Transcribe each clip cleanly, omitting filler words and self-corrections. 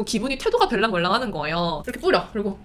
자꾸 기분이 태도가 별랑말랑하는 거예요. 이렇게 뿌려. 그리고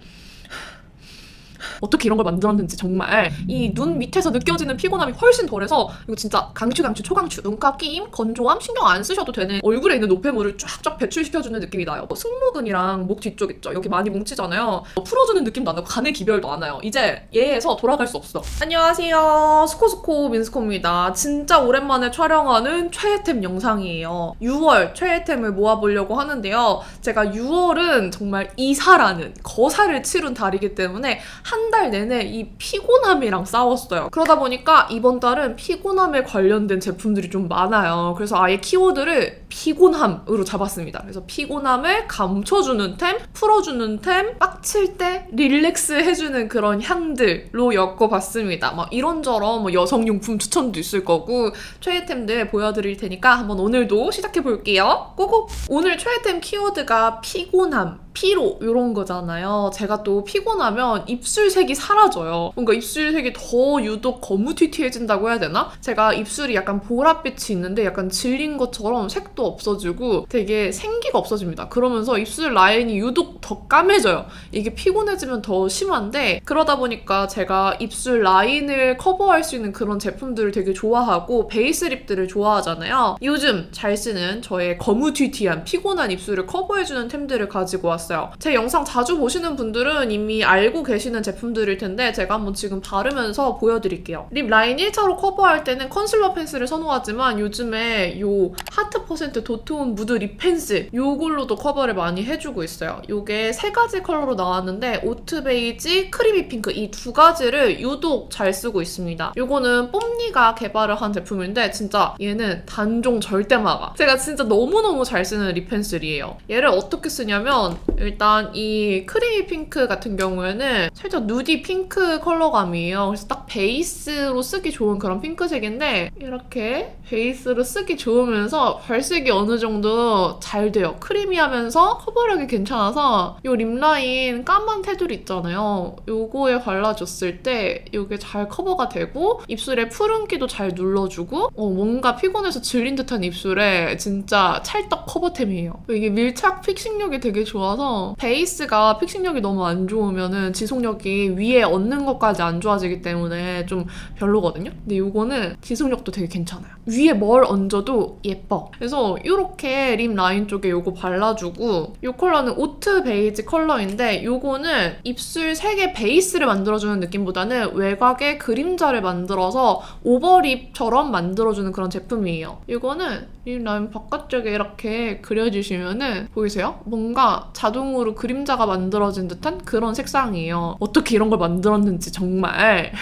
어떻게 이런 걸 만들었는지 정말 이 눈 밑에서 느껴지는 피곤함이 훨씬 덜해서 이거 진짜 강추 초강추 눈가 끼임 건조함 신경 안 쓰셔도 되는 얼굴에 있는 노폐물을 쫙쫙 배출시켜주는 느낌이 나요. 승모근이랑 목 뒤쪽 있죠? 여기 많이 뭉치잖아요. 풀어주는 느낌도 안 나고 간의 기별도 안 와요. 이제 얘에서 돌아갈 수 없어. 안녕하세요, 스코스코 민스코입니다. 진짜 오랜만에 촬영하는 최애템 영상이에요. 6월 최애템을 모아보려고 하는데요. 제가 6월은 정말 이사라는 거사를 치룬 달이기 때문에 한 달 내내 이 피곤함이랑 싸웠어요. 그러다 보니까 이번 달은 피곤함에 관련된 제품들이 좀 많아요. 그래서 아예 키워드를 피곤함으로 잡았습니다. 그래서 피곤함을 감춰주는 템, 풀어주는 템, 빡칠 때 릴렉스 해주는 그런 향들로 엮어봤습니다. 막 이런저런 뭐 여성용품 추천도 있을 거고 최애템들 보여드릴 테니까 한번 오늘도 시작해볼게요. 고고! 오늘 최애템 키워드가 피곤함, 피로 이런 거잖아요. 제가 또 피곤하면 입술색이 사라져요. 뭔가 입술색이 더 유독 거무튀튀해진다고 해야 되나? 제가 입술이 약간 보랏빛이 있는데 약간 질린 것처럼 색도 없어지고 되게 생기가 없어집니다. 그러면서 입술 라인이 유독 더 까매져요. 이게 피곤해지면 더 심한데 그러다 보니까 제가 입술 라인을 커버할 수 있는 그런 제품들을 되게 좋아하고 베이스 립들을 좋아하잖아요. 요즘 잘 쓰는 저의 거무튀튀한 피곤한 입술을 커버해주는 템들을 가지고 왔어요. 제 영상 자주 보시는 분들은 이미 알고 계시는 제품들일 텐데 제가 한번 지금 바르면서 보여드릴게요. 립 라인 1차로 커버할 때는 컨실러 펜슬을 선호하지만 요즘에 요 하트 퍼센트 도트온 무드 립 펜슬 요걸로도 커버를 많이 해주고 있어요. 요게 3가지 컬러로 나왔는데 오트 베이지, 크리미 핑크 이 2가지를 유독 잘 쓰고 있습니다. 요거는 뽐니가 개발을 한 제품인데 진짜 얘는 단종 절대 막아. 제가 진짜 너무너무 잘 쓰는 립 펜슬이에요. 얘를 어떻게 쓰냐면 일단 이 크리미 핑크 같은 경우에는 살짝 누디 핑크 컬러감이에요. 그래서 딱 베이스로 쓰기 좋은 그런 핑크색인데 이렇게 베이스로 쓰기 좋으면서 발색이 어느 정도 잘 돼요. 크리미하면서 커버력이 괜찮아서 이 립라인 까만 테두리 있잖아요. 요거에 발라줬을 때 이게 잘 커버가 되고 입술에 푸른기도 잘 눌러주고 뭔가 피곤해서 질린 듯한 입술에 진짜 찰떡 커버템이에요. 이게 밀착 픽싱력이 되게 좋아서 베이스가 픽싱력이 너무 안 좋으면은 지속력이 위에 얹는 것까지 안 좋아지기 때문에 좀 별로거든요. 근데 이거는 지속력도 되게 괜찮아요. 위에 뭘 얹어도 예뻐. 그래서 이렇게 립 라인 쪽에 이거 발라주고 이 컬러는 오트 베이지 컬러인데 이거는 입술 색의 베이스를 만들어주는 느낌보다는 외곽에 그림자를 만들어서 오버립처럼 만들어주는 그런 제품이에요. 이거는 립 라인 바깥쪽에 이렇게 그려주시면은 보이세요? 뭔가 자동으로 그림자가 만들어진 듯한 그런 색상이에요. 어떻게 이런 걸 만들었는지 정말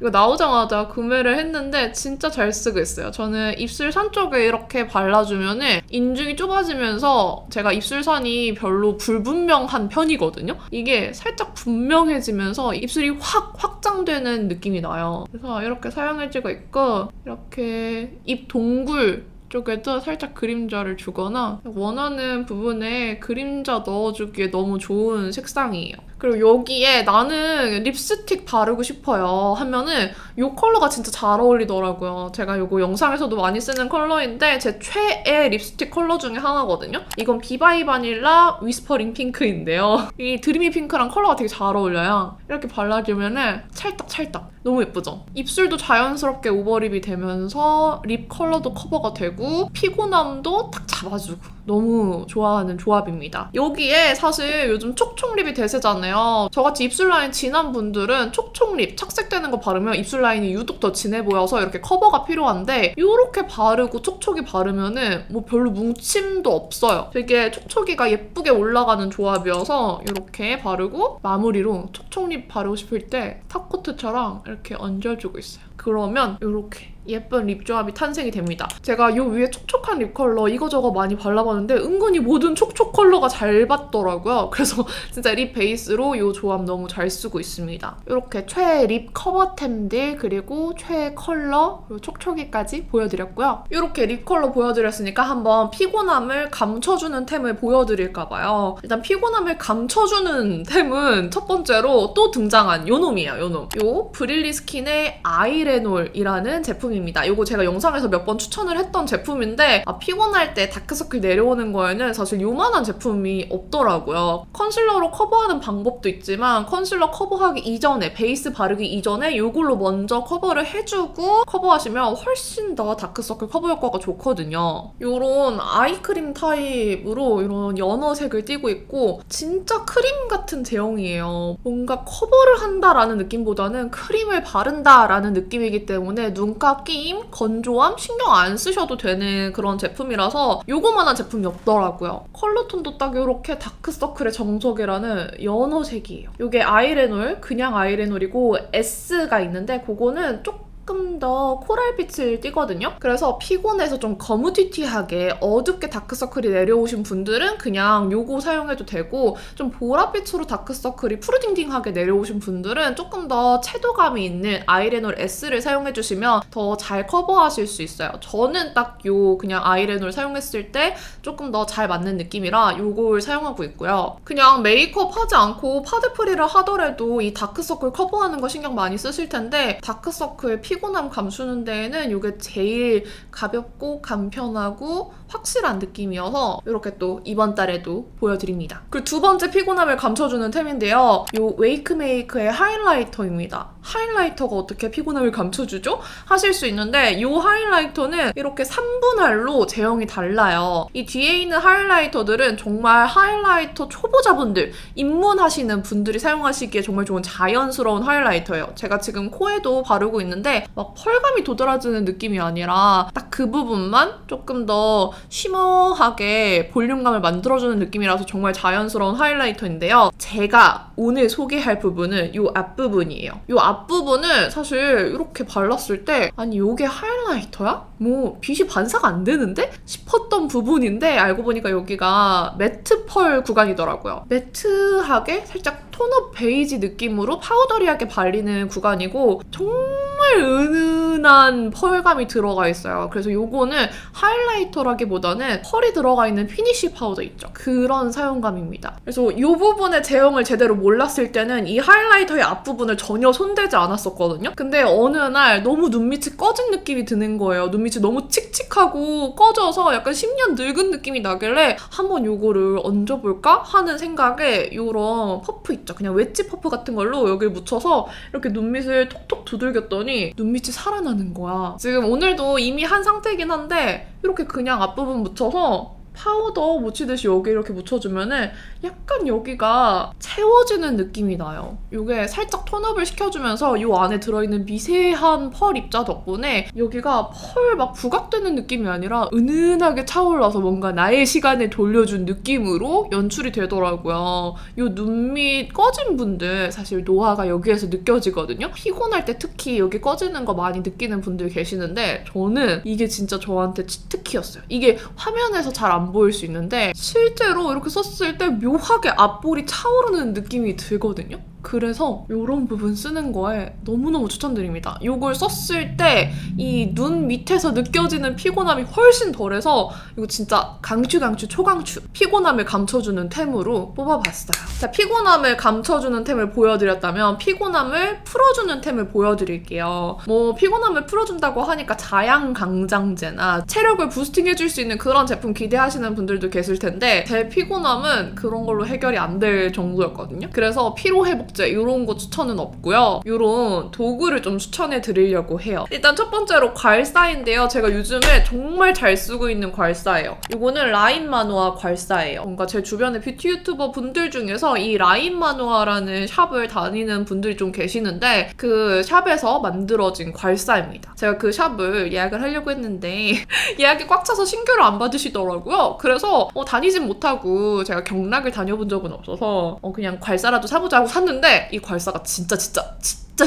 이거 나오자마자 구매를 했는데 진짜 잘 쓰고 있어요. 저는 입술산 쪽에 이렇게 발라주면은 인중이 좁아지면서 제가 입술산이 별로 불분명한 편이거든요. 이게 살짝 분명해지면서 입술이 확 확장되는 느낌이 나요. 그래서 이렇게 사용해주고 있고 이렇게 입 동굴 쪽에도 살짝 그림자를 주거나 원하는 부분에 그림자 넣어주기에 너무 좋은 색상이에요. 그리고 여기에 나는 립스틱 바르고 싶어요 하면은 이 컬러가 진짜 잘 어울리더라고요. 제가 이거 영상에서도 많이 쓰는 컬러인데 제 최애 립스틱 컬러 중에 하나거든요. 이건 비바이 바닐라 위스퍼링 핑크인데요. 이 드리미 핑크랑 컬러가 되게 잘 어울려요. 이렇게 발라주면은 찰떡찰떡 너무 예쁘죠? 입술도 자연스럽게 오버립이 되면서 립 컬러도 커버가 되고 피곤함도 딱 잡아주고 너무 좋아하는 조합입니다. 여기에 사실 요즘 촉촉립이 대세잖아요. 저같이 입술 라인 진한 분들은 촉촉립 착색되는 거 바르면 입술 라인이 유독 더 진해 보여서 이렇게 커버가 필요한데 이렇게 바르고 촉촉이 바르면은 뭐 별로 뭉침도 없어요. 되게 촉촉이가 예쁘게 올라가는 조합이어서 이렇게 바르고 마무리로 촉촉립 바르고 싶을 때 탑코트처럼 이렇게 얹어주고 있어요. 그러면 이렇게 예쁜 립 조합이 탄생이 됩니다. 제가 요 위에 촉촉한 립 컬러 이거저거 많이 발라봤는데 은근히 모든 촉촉 컬러가 잘 받더라고요. 그래서 진짜 립 베이스로 이 조합 너무 잘 쓰고 있습니다. 이렇게 최애 립 커버템들 그리고 최애 컬러 그리고 촉촉이까지 보여드렸고요. 이렇게 립 컬러 보여드렸으니까 한번 피곤함을 감춰주는 템을 보여드릴까봐요. 일단 피곤함을 감춰주는 템은 첫 번째로 또 등장한 요 놈이에요. 요 놈. 요 브릴리 스킨의 아이레 아이레놀이라는 제품입니다. 이거 제가 영상에서 몇 번 추천을 했던 제품인데 피곤할 때 다크서클 내려오는 거에는 사실 요만한 제품이 없더라고요. 컨실러로 커버하는 방법도 있지만 컨실러 커버하기 이전에, 베이스 바르기 이전에 이걸로 먼저 커버를 해주고 커버하시면 훨씬 더 다크서클 커버 효과가 좋거든요. 이런 아이크림 타입으로 이런 연어색을 띠고 있고 진짜 크림 같은 제형이에요. 뭔가 커버를 한다라는 느낌보다는 크림을 바른다라는 느낌이기 때문에 눈가 끼임, 건조함 신경 안 쓰셔도 되는 그런 제품이라서 요거만한 제품이 없더라고요. 컬러톤도 딱 이렇게 다크서클의 정석이라는 연어색이에요. 이게 아이레놀, 그냥 아이레놀이고 S가 있는데 그거는 조금 더 코랄빛을 띠거든요. 그래서 피곤해서 좀 거무튀튀하게 어둡게 다크서클이 내려오신 분들은 그냥 요거 사용해도 되고 좀 보랏빛으로 다크서클이 푸르딩딩하게 내려오신 분들은 조금 더 채도감이 있는 아이레놀 S를 사용해주시면 더 잘 커버하실 수 있어요. 저는 딱 요 그냥 아이레놀 사용했을 때 조금 더 잘 맞는 느낌이라 요걸 사용하고 있고요. 그냥 메이크업 하지 않고 파데프리를 하더라도 이 다크서클 커버하는 거 신경 많이 쓰실 텐데 다크서클 피곤함 감추는 데에는 이게 제일 가볍고 간편하고 확실한 느낌이어서 이렇게 또 이번 달에도 보여드립니다. 그리고 두 번째 피곤함을 감춰주는 템인데요. 이 웨이크메이크의 하이라이터입니다. 하이라이터가 어떻게 피곤함을 감춰주죠? 하실 수 있는데 이 하이라이터는 이렇게 3분할로 제형이 달라요. 이 뒤에 있는 하이라이터들은 정말 하이라이터 초보자분들, 입문하시는 분들이 사용하시기에 정말 좋은 자연스러운 하이라이터예요. 제가 지금 코에도 바르고 있는데 막 펄감이 도드라지는 느낌이 아니라 딱 그 부분만 조금 더 쉬머하게 볼륨감을 만들어주는 느낌이라서 정말 자연스러운 하이라이터인데요. 제가 오늘 소개할 부분은 이 앞부분이에요. 이 앞부분은 사실 이렇게 발랐을 때 아니 이게 하이라이터야? 뭐 빛이 반사가 안 되는데? 싶었던 부분인데 알고 보니까 여기가 매트 펄 구간이더라고요. 매트하게 살짝 톤업 베이지 느낌으로 파우더리하게 발리는 구간이고 정말 은은한 펄감이 들어가 있어요. 그래서 요거는 하이라이터라기보다는 펄이 들어가 있는 피니쉬 파우더 있죠. 그런 사용감입니다. 그래서 이 부분의 제형을 제대로 몰랐을 때는 이 하이라이터의 앞부분을 전혀 손대지 않았었거든요. 근데 어느 날 너무 눈밑이 꺼진 느낌이 드는 거예요. 눈밑이 너무 칙칙하고 꺼져서 약간 10년 늙은 느낌이 나길래 한번 요거를 얹어볼까 하는 생각에 요런 퍼프 있죠. 그냥 웨지 퍼프 같은 걸로 여기를 묻혀서 이렇게 눈밑을 톡톡 두들겼더니 눈밑이 살아나는 거야. 지금 오늘도 이미 한 상태이긴 한데 이렇게 그냥 앞부분 묻혀서 파우더 묻히듯이 여기 이렇게 묻혀주면은 약간 여기가 채워지는 느낌이 나요. 이게 살짝 톤업을 시켜주면서 이 안에 들어있는 미세한 펄 입자 덕분에 여기가 펄 막 부각되는 느낌이 아니라 은은하게 차올라서 뭔가 나의 시간을 돌려준 느낌으로 연출이 되더라고요. 이 눈밑 꺼진 분들 사실 노화가 여기에서 느껴지거든요. 피곤할 때 특히 여기 꺼지는 거 많이 느끼는 분들 계시는데 저는 이게 진짜 저한테 치트키였어요. 이게 화면에서 잘 안 보일 수 있는데 실제로 이렇게 썼을 때 묘하게 앞볼이 차오르는 느낌이 들거든요. 그래서 이런 부분 쓰는 거에 너무너무 추천드립니다. 이걸 썼을 때 이 눈 밑에서 느껴지는 피곤함이 훨씬 덜해서 이거 진짜 강추 초강추 피곤함을 감춰주는 템으로 뽑아봤어요. 자, 피곤함을 감춰주는 템을 보여드렸다면 피곤함을 풀어주는 템을 보여드릴게요. 뭐 피곤함을 풀어준다고 하니까 자양강장제나 체력을 부스팅해줄 수 있는 그런 제품 기대하시는 분들도 계실 텐데 제 피곤함은 그런 걸로 해결이 안 될 정도였거든요. 그래서 피로회복제 이런 거 추천은 없고요. 이런 도구를 좀 추천해 드리려고 해요. 일단 첫 번째로 괄사인데요. 제가 요즘에 정말 잘 쓰고 있는 괄사예요. 이거는 라인마누아 괄사예요. 뭔가 제 주변의 뷰티 유튜버 분들 중에서 이 라인마누아라는 샵을 다니는 분들이 좀 계시는데 그 샵에서 만들어진 괄사입니다. 제가 그 샵을 예약을 하려고 했는데 예약이 꽉 차서 신규를 안 받으시더라고요. 그래서 다니진 못하고 제가 경락을 다녀본 적은 없어서 그냥 괄사라도 사보자 하고 샀는데 이 괄사가 진짜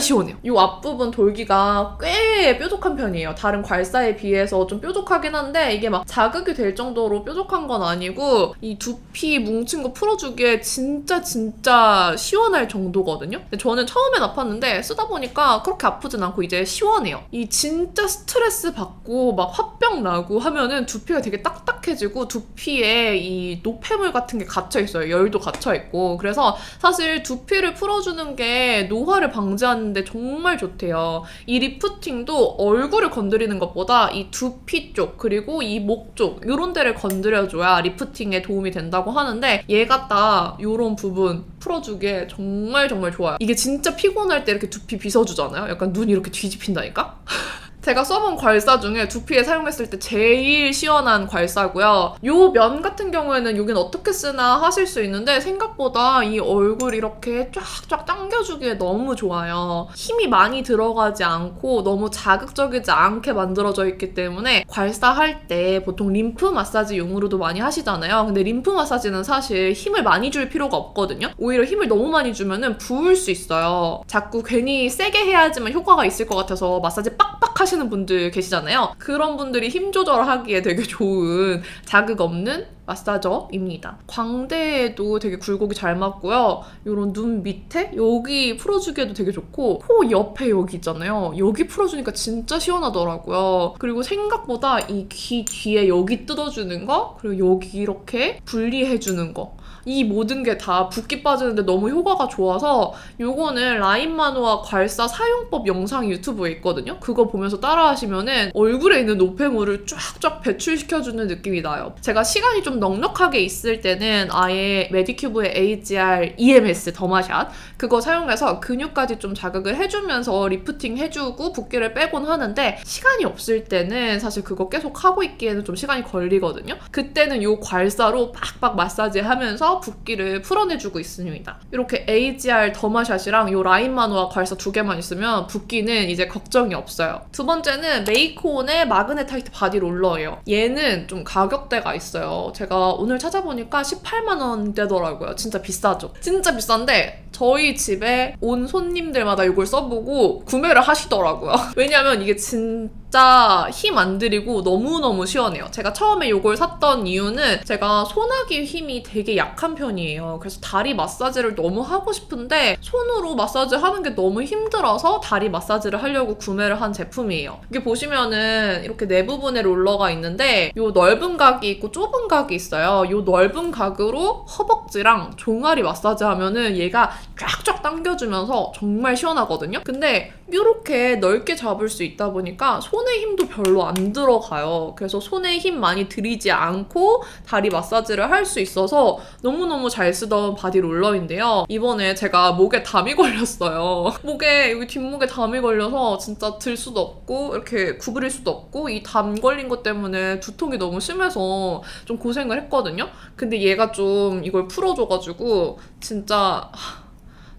시원해요. 이 앞부분 돌기가 꽤 뾰족한 편이에요. 다른 괄사에 비해서 좀 뾰족하긴 한데 이게 막 자극이 될 정도로 뾰족한 건 아니고 이 두피 뭉친 거 풀어주기에 진짜 시원할 정도거든요. 근데 저는 처음엔 아팠는데 쓰다 보니까 그렇게 아프진 않고 이제 시원해요. 이 진짜 스트레스 받고 막 화병 나고 하면은 두피가 되게 딱딱해지고 두피에 이 노폐물 같은 게 갇혀있어요. 열도 갇혀있고. 그래서 사실 두피를 풀어주는 게 노화를 방지하는 발랐는데 정말 좋대요. 이 리프팅도 얼굴을 건드리는 것보다 이 두피 쪽 그리고 이 목 쪽 이런 데를 건드려줘야 리프팅에 도움이 된다고 하는데 얘가 딱 이런 부분 풀어주기에 정말 좋아요. 이게 진짜 피곤할 때 이렇게 두피 빗어주잖아요. 약간 눈이 이렇게 뒤집힌다니까? 제가 써본 괄사 중에 두피에 사용했을 때 제일 시원한 괄사고요. 요 면 같은 경우에는 여긴 어떻게 쓰나 하실 수 있는데 생각보다 이 얼굴 이렇게 쫙쫙 당겨주기에 너무 좋아요. 힘이 많이 들어가지 않고 너무 자극적이지 않게 만들어져 있기 때문에 괄사할 때 보통 림프 마사지용으로도 많이 하시잖아요. 근데 림프 마사지는 사실 힘을 많이 줄 필요가 없거든요. 오히려 힘을 너무 많이 주면은 부을 수 있어요. 자꾸 괜히 세게 해야지만 효과가 있을 것 같아서 마사지 빡빡 하시는 분들 계시잖아요. 그런 분들이 힘 조절하기에 되게 좋은 자극 없는 마사저입니다. 광대에도 되게 굴곡이 잘 맞고요. 이런 눈 밑에 여기 풀어주기에도 되게 좋고 코 옆에 여기 있잖아요. 여기 풀어주니까 진짜 시원하더라고요. 그리고 생각보다 이 귀 뒤에 여기 뜯어주는 거 그리고 여기 이렇게 분리해주는 거 이 모든 게 다 붓기 빠지는데 너무 효과가 좋아서 요거는 라인마누아 괄사 사용법 영상이 유튜브에 있거든요. 그거 보면서 따라하시면은 얼굴에 있는 노폐물을 쫙쫙 배출시켜주는 느낌이 나요. 제가 시간이 좀 넉넉하게 있을 때는 아예 메디큐브의 AGR EMS 더마샷 그거 사용해서 근육까지 좀 자극을 해주면서 리프팅 해주고 붓기를 빼곤 하는데 시간이 없을 때는 사실 그거 계속 하고 있기에는 좀 시간이 걸리거든요. 그때는 요 괄사로 빡빡 마사지 하면서 붓기를 풀어내주고 있습니다. 이렇게 AGR 더마샷이랑 요 라인마누아 괄사 두 개만 있으면 붓기는 이제 걱정이 없어요. 두 번째는 메이크온의 마그네타이트 바디 롤러예요. 얘는 좀 가격대가 있어요. 제가 오늘 찾아보니까 18만 원대더라고요. 진짜 비싸죠? 진짜 비싼데 저희 집에 온 손님들마다 이걸 써보고 구매를 하시더라고요. 왜냐면 이게 진짜 힘 안 들이고 너무너무 시원해요. 제가 처음에 이걸 샀던 이유는 제가 소나기 힘이 되게 약한 편이에요. 그래서 다리 마사지를 너무 하고 싶은데 손으로 마사지 하는 게 너무 힘들어서 다리 마사지를 하려고 구매를 한 제품이에요. 이게 보시면은 이렇게 네 부분의 롤러가 있는데 이 넓은 각이 있고 좁은 각이 있어요. 이 넓은 각으로 허벅지랑 종아리 마사지 하면은 얘가 쫙쫙 당겨주면서 정말 시원하거든요. 근데 이렇게 넓게 잡을 수 있다 보니까 손에 힘도 별로 안 들어가요. 그래서 손에 힘 많이 들이지 않고 다리 마사지를 할 수 있어서 너무너무 잘 쓰던 바디 롤러인데요. 이번에 제가 목에 담이 걸렸어요. 목에 여기 뒷목에 담이 걸려서 진짜 들 수도 없고 이렇게 구부릴 수도 없고 이 담 걸린 것 때문에 두통이 너무 심해서 좀 고생을 했거든요. 근데 얘가 좀 이걸 풀어줘가지고 진짜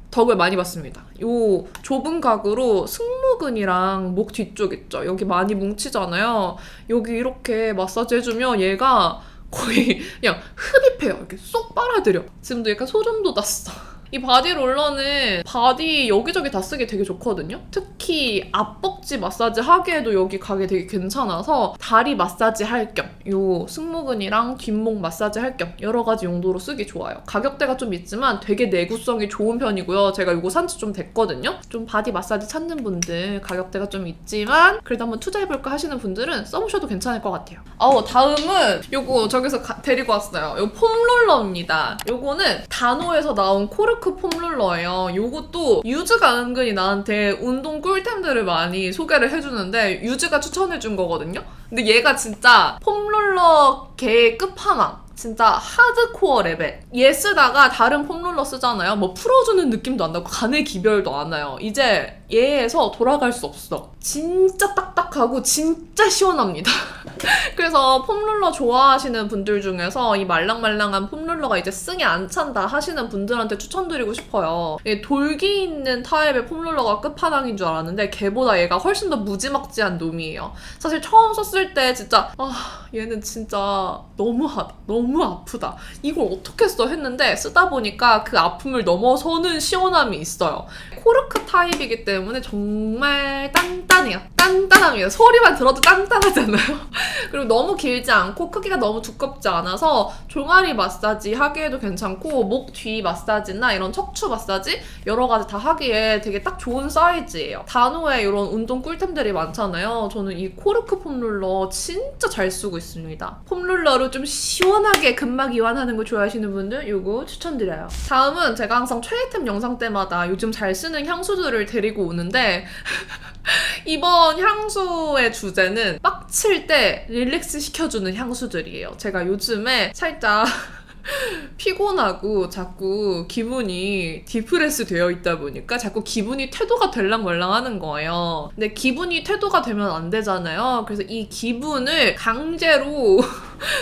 덕을 많이 봤습니다. 요 좁은 각으로 승모근이랑 목 뒤쪽 있죠? 여기 많이 뭉치잖아요. 여기 이렇게 마사지 해주면 얘가 거의 그냥 흡입해요. 이렇게 쏙 빨아들여. 지금도 약간 소름 돋았어. 이 바디 롤러는 바디 여기저기 다 쓰기 되게 좋거든요. 특히 앞벅지 마사지 하기에도 여기 가게 되게 괜찮아서 다리 마사지 할 겸 요 승모근이랑 뒷목 마사지 할 겸 여러 가지 용도로 쓰기 좋아요. 가격대가 좀 있지만 되게 내구성이 좋은 편이고요. 제가 이거 산지 좀 됐거든요. 좀 바디 마사지 찾는 분들 가격대가 좀 있지만 그래도 한번 투자해볼까 하시는 분들은 써보셔도 괜찮을 것 같아요. 다음은 요거 저기서 데리고 왔어요. 요 폼롤러입니다. 요거는 다노에서 나온 코르크 폼롤러예요. 요것도 유즈가 은근히 나한테 운동 꿀템들을 많이 소개를 해주는데 유즈가 추천해준 거거든요. 근데 얘가 진짜 폼롤러 계 끝판왕. 진짜 하드코어 레벨. 얘 쓰다가 다른 폼롤러 쓰잖아요. 뭐 풀어주는 느낌도 안 나고 간의 기별도 안 나요. 이제 얘에서 돌아갈 수 없어. 진짜 딱딱하고 진짜 시원합니다. 그래서 폼롤러 좋아하시는 분들 중에서 이 말랑말랑한 폼롤러가 이제 승에 안 찬다 하시는 분들한테 추천드리고 싶어요. 돌기 있는 타입의 폼롤러가 끝판왕인 줄 알았는데 걔보다 얘가 훨씬 더 무지막지한 놈이에요. 사실 처음 썼을 때 진짜 얘는 진짜 너무하다. 너무 아프다. 이걸 어떻게 써 했는데 쓰다 보니까 그 아픔을 넘어서는 시원함이 있어요. 코르크 타입이기 때문에 정말 단단해요. 단단합니다. 소리만 들어도 단단하잖아요. 그리고 너무 길지 않고 크기가 너무 두껍지 않아서 종아리 마사지 하기에도 괜찮고 목 뒤 마사지나 이런 척추 마사지 여러 가지 다 하기에 되게 딱 좋은 사이즈예요. 단호에 이런 운동 꿀템들이 많잖아요. 저는 이 코르크 폼롤러 진짜 잘 쓰고 있습니다. 폼롤러로 좀 시원하게 근막 이완하는 거 좋아하시는 분들 이거 추천드려요. 다음은 제가 항상 최애템 영상 때마다 요즘 잘 쓰는 향수들을 데리고 오는데 이번 향수의 주제는 빡칠 때 릴렉스 시켜주는 향수들이에요. 제가 요즘에 살짝 피곤하고 자꾸 기분이 디프레스 되어 있다 보니까 자꾸 기분이 태도가 될랑말랑 하는 거예요. 근데 기분이 태도가 되면 안 되잖아요. 그래서 이 기분을 강제로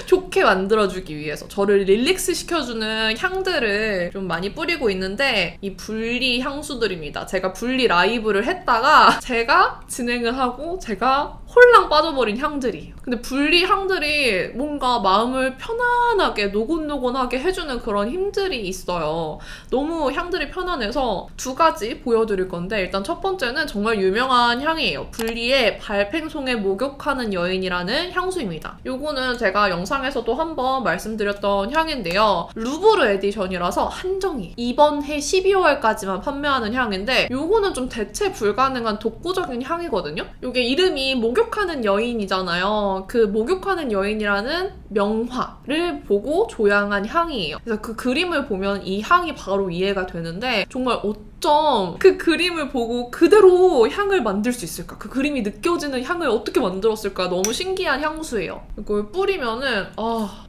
좋게 만들어주기 위해서 저를 릴렉스 시켜주는 향들을 좀 많이 뿌리고 있는데 이 분리 향수들입니다. 제가 분리 라이브를 했다가 제가 진행을 하고 제가 홀랑 빠져버린 향들이에요. 근데 분리 향들이 뭔가 마음을 편안하게 노곤노곤하게 해주는 그런 힘들이 있어요. 너무 향들이 편안해서 두 가지 보여드릴 건데 일단 첫 번째는 정말 유명한 향이에요. 분리의 발팽송에 목욕하는 여인이라는 향수입니다. 요거는 제가 영상에서도 한번 말씀드렸던 향인데요. 루브르 에디션이라서 한정이 이번 해 12월까지만 판매하는 향인데 요거는 좀 대체 불가능한 독보적인 향이거든요. 요게 이름이 목욕하는 여인이잖아요. 그 목욕하는 여인이라는 명화를 보고 조향한 향이에요. 그래서 그 그림을 보면 이 향이 바로 이해가 되는데 정말 어쩜 그 그림을 보고 그대로 향을 만들 수 있을까? 그 그림이 느껴지는 향을 어떻게 만들었을까? 너무 신기한 향수예요. 이걸 뿌리면은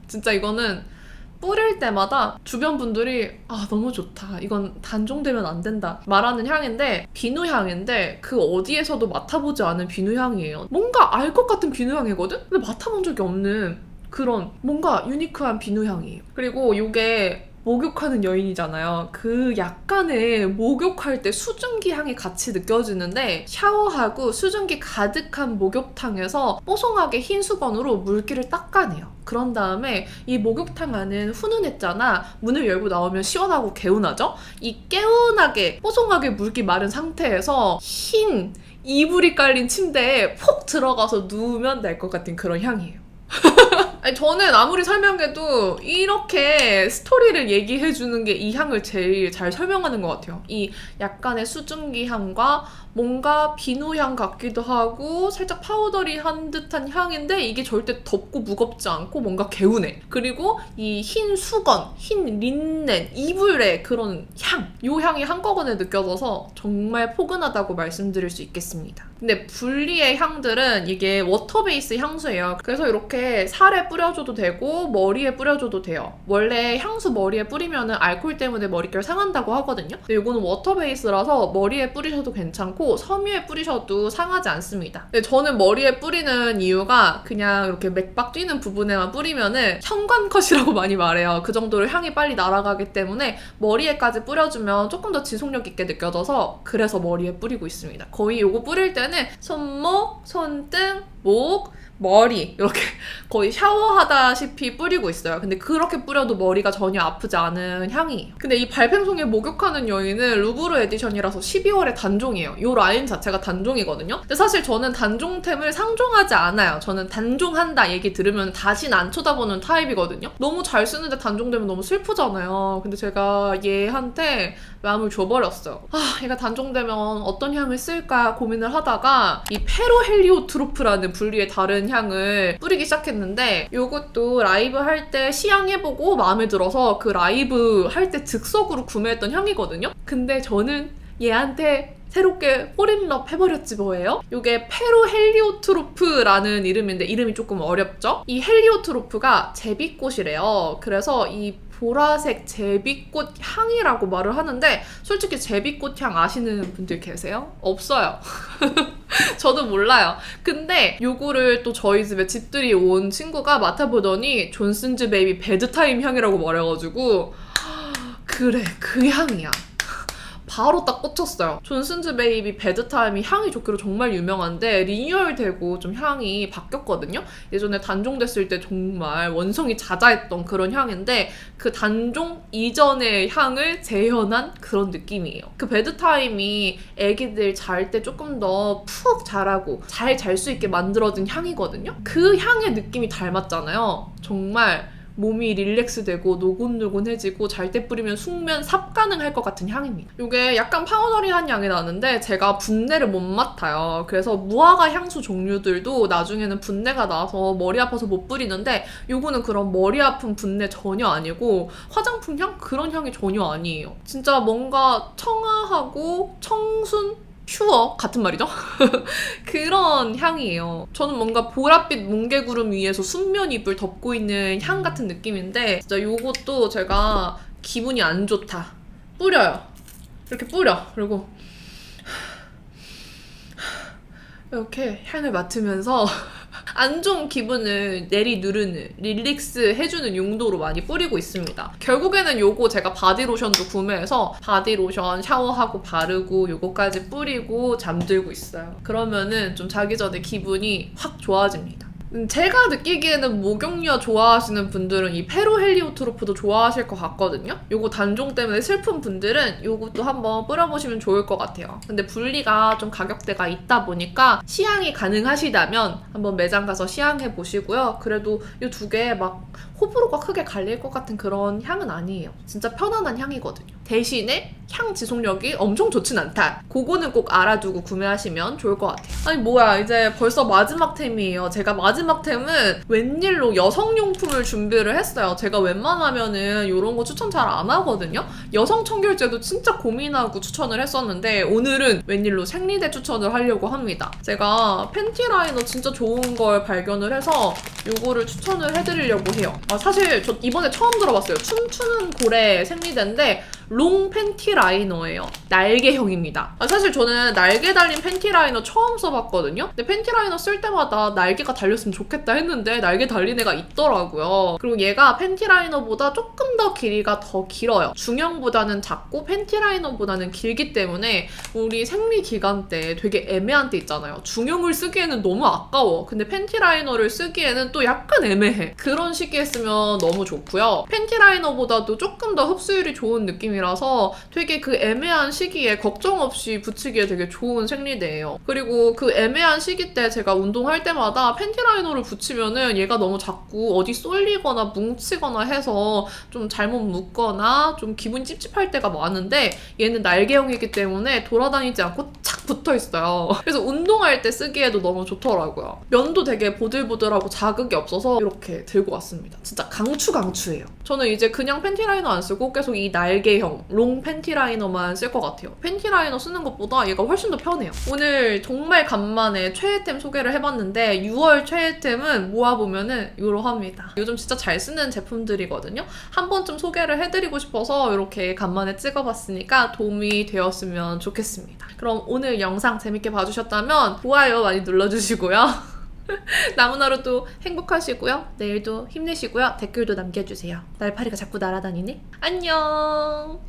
진짜 이거는 뿌릴 때마다 주변 분들이 너무 좋다. 이건 단종되면 안 된다. 말하는 향인데 비누향인데 그 어디에서도 맡아보지 않은 비누향이에요. 뭔가 알 것 같은 비누향이거든? 근데 맡아본 적이 없는 그런 뭔가 유니크한 비누향이에요. 그리고 이게 목욕하는 여인이잖아요. 그 약간의 목욕할 때 수증기 향이 같이 느껴지는데 샤워하고 수증기 가득한 목욕탕에서 뽀송하게 흰 수건으로 물기를 닦아내요. 그런 다음에 이 목욕탕 안은 훈훈했잖아. 문을 열고 나오면 시원하고 개운하죠? 이 개운하게 뽀송하게 물기 마른 상태에서 흰 이불이 깔린 침대에 푹 들어가서 누우면 될 것 같은 그런 향이에요. 아니, 저는 아무리 설명해도 이렇게 스토리를 얘기해주는 게 이 향을 제일 잘 설명하는 것 같아요. 이 약간의 수증기 향과 뭔가 비누향 같기도 하고 살짝 파우더리한 듯한 향인데 이게 절대 덥고 무겁지 않고 뭔가 개운해. 그리고 이 흰 수건, 흰 린넨, 이불의 그런 향, 이 향이 한꺼번에 느껴져서 정말 포근하다고 말씀드릴 수 있겠습니다. 근데 분리의 향들은 이게 워터 베이스 향수예요. 그래서 이렇게 살에 뿌려줘도 되고 머리에 뿌려줘도 돼요. 원래 향수 머리에 뿌리면 알코올 때문에 머릿결 상한다고 하거든요. 근데 이거는 워터 베이스라서 머리에 뿌리셔도 괜찮고 섬유에 뿌리셔도 상하지 않습니다. 근데 저는 머리에 뿌리는 이유가 그냥 이렇게 맥박 뛰는 부분에만 뿌리면은 현관컷이라고 많이 말해요. 그 정도로 향이 빨리 날아가기 때문에 머리에까지 뿌려주면 조금 더 지속력 있게 느껴져서 그래서 머리에 뿌리고 있습니다. 거의 이거 뿌릴 때는 손목, 손등, 목, 머리 이렇게 거의 샤워하다시피 뿌리고 있어요. 근데 그렇게 뿌려도 머리가 전혀 아프지 않은 향이에요. 근데 이 발팽송에 목욕하는 여인은 루브르 에디션이라서 12월에 단종이에요. 이 라인 자체가 단종이거든요. 근데 사실 저는 단종템을 상종하지 않아요. 저는 단종한다 얘기 들으면 다시는 안 쳐다보는 타입이거든요. 너무 잘 쓰는데 단종되면 너무 슬프잖아요. 근데 제가 얘한테 마음을 줘버렸어요. 얘가 단종되면 어떤 향을 쓸까 고민을 하다가 이 페로헬리오트로프라는 분리의 다른 향을 뿌리기 시작했는데 이것도 라이브 할 때 시향해보고 마음에 들어서 그 라이브 할 때 즉석으로 구매했던 향이거든요. 근데 저는 얘한테 새롭게 폴인럽 해버렸지 뭐예요? 이게 페로헬리오트로프라는 이름인데 이름이 조금 어렵죠? 이 헬리오트로프가 제비꽃이래요. 그래서 이 보라색 제비꽃 향이라고 말을 하는데 솔직히 제비꽃 향 아시는 분들 계세요? 없어요. 저도 몰라요. 근데 요거를 또 저희 집에 집들이 온 친구가 맡아보더니 존슨즈 베이비 베드타임 향이라고 말해가지고 그래 그 향이야. 바로 딱 꽂혔어요. 존슨즈 베이비 베드타임이 향이 좋기로 정말 유명한데 리뉴얼되고 좀 향이 바뀌었거든요. 예전에 단종됐을 때 정말 원성이 자자했던 그런 향인데 그 단종 이전의 향을 재현한 그런 느낌이에요. 그 베드타임이 애기들 잘 때 조금 더 푹 자라고 잘 잘 수 있게 만들어진 향이거든요. 그 향의 느낌이 닮았잖아요. 정말 몸이 릴렉스되고 노곤노곤해지고 잘 때 뿌리면 숙면 삽 가능할 것 같은 향입니다. 이게 약간 파우더리한 향이 나는데 제가 분내를 못 맡아요. 그래서 무화과 향수 종류들도 나중에는 분내가 나서 머리 아파서 못 뿌리는데 이거는 그런 머리 아픈 분내 전혀 아니고 화장품 향? 그런 향이 전혀 아니에요. 진짜 뭔가 청아하고 청순? 퓨어 같은 말이죠? 그런 향이에요. 저는 뭔가 보랏빛 뭉게구름 위에서 순면잎을 덮고 있는 향 같은 느낌인데 진짜 요것도 제가 기분이 안 좋다. 뿌려요. 이렇게 뿌려. 그리고 이렇게 향을 맡으면서 안 좋은 기분을 내리누르는, 릴렉스 해주는 용도로 많이 뿌리고 있습니다. 결국에는 요거 제가 바디로션도 구매해서 바디로션 샤워하고 바르고 요거까지 뿌리고 잠들고 있어요. 그러면은 좀 자기 전에 기분이 확 좋아집니다. 제가 느끼기에는 목욕乳 좋아하시는 분들은 이 페루 헬리오트로프도 좋아하실 것 같거든요. 요거 단종 때문에 슬픈 분들은 요것도 한번 뿌려보시면 좋을 것 같아요. 근데 분리가 좀 가격대가 있다 보니까 시향이 가능하시다면 한번 매장 가서 시향해 보시고요. 그래도 이 두 개 막 호불호가 크게 갈릴 것 같은 그런 향은 아니에요. 진짜 편안한 향이거든요. 대신에 향 지속력이 엄청 좋진 않다. 그거는 꼭 알아두고 구매하시면 좋을 것 같아요. 아니 뭐야, 이제 벌써 마지막 템이에요. 제가 마지막 템은 웬일로 여성용품을 준비를 했어요. 제가 웬만하면은 이런 거 추천 잘 안 하거든요. 여성 청결제도 진짜 고민하고 추천을 했었는데 오늘은 웬일로 생리대 추천을 하려고 합니다. 제가 팬티 라이너 진짜 좋은 걸 발견을 해서 이거를 추천을 해드리려고 해요. 사실 저 이번에 처음 들어봤어요. 춤추는 고래 생리대인데 롱 팬티 라이너예요. 날개형입니다. 사실 저는 날개 달린 팬티 라이너 처음 써봤거든요. 근데 팬티 라이너 쓸 때마다 날개가 달렸으면 좋겠다 했는데 날개 달린 애가 있더라고요. 그리고 얘가 팬티 라이너보다 조금 더 길이가 더 길어요. 중형보다는 작고 팬티 라이너보다는 길기 때문에 우리 생리 기간 때 되게 애매한 때 있잖아요. 중형을 쓰기에는 너무 아까워. 근데 팬티 라이너를 쓰기에는 또 약간 애매해. 그런 시기에 쓰면 너무 좋고요. 팬티 라이너보다도 조금 더 흡수율이 좋은 느낌이라서 되게 그 애매한 시기에 걱정 없이 붙이기에 되게 좋은 생리대예요. 그리고 그 애매한 시기 때 제가 운동할 때마다 팬티 라이너를 붙이면은 얘가 너무 자꾸 어디 쏠리거나 뭉치거나 해서 좀 잘못 묶거나 좀 기분이 찝찝할 때가 많은데 얘는 날개형이기 때문에 돌아다니지 않고 착 붙어있어요. 그래서 운동할 때 쓰기에도 너무 좋더라고요. 면도 되게 보들보들하고 자극이 없어서 이렇게 들고 왔습니다. 진짜 강추예요. 저는 이제 그냥 팬티 라이너 안 쓰고 계속 이 날개형 롱 팬티 라이너만 쓸 것 같아요. 팬티 라이너 쓰는 것보다 얘가 훨씬 더 편해요. 오늘 정말 간만에 최애템 소개를 해봤는데 6월 최애템은 모아보면은 이러합니다. 요즘 진짜 잘 쓰는 제품들이거든요. 한 번쯤 소개를 해드리고 싶어서 이렇게 간만에 찍어봤으니까 도움이 되었으면 좋겠습니다. 그럼 오늘 영상 재밌게 봐주셨다면 좋아요 많이 눌러주시고요. 남은 하루도 행복하시고요. 내일도 힘내시고요. 댓글도 남겨주세요. 날파리가 자꾸 날아다니네. 안녕.